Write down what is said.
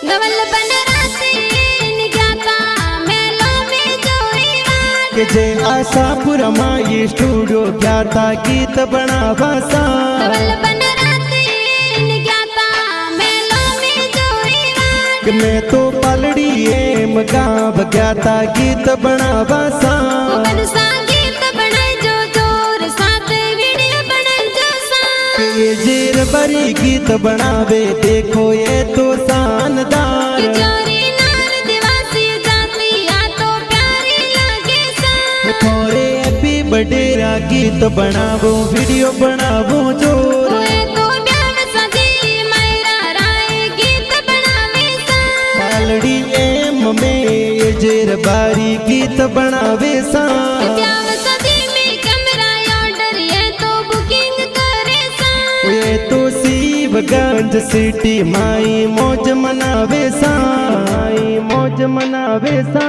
धवल बन राती ज्ञाता मेलो में जोई वाट के जे आशापुर माई स्टूडियो ज्ञाता गीत बनावा सा धवल बन राती ज्ञाता मेलो में जोई वाट कि मैं तो पालड़ी एम गाँव ज्ञाता गीत बनावा सा बन सा गीत बनाए जो जोर साथ वीडियो बनाए जो सा ये जेर बरी गीत बनावे देखो ये तो शानदार जोरी नार दिवासी जाती आ तो प्यारी लागे सा थोड़े हैप्पी बर्थडे गीत बनावो वीडियो बनावो जोर ओए तो ब्याह सजी मेरा राय गीत बनावे सा पालड़ी एम में ये जेर बारी गीत बनावे सा ब्याह सजी में कैमरा ऑर्डर ये तो बुकिंग करे सा ये तो शिवगंज सिटी माई मौज मनावे सा माई मौज मनावे सा।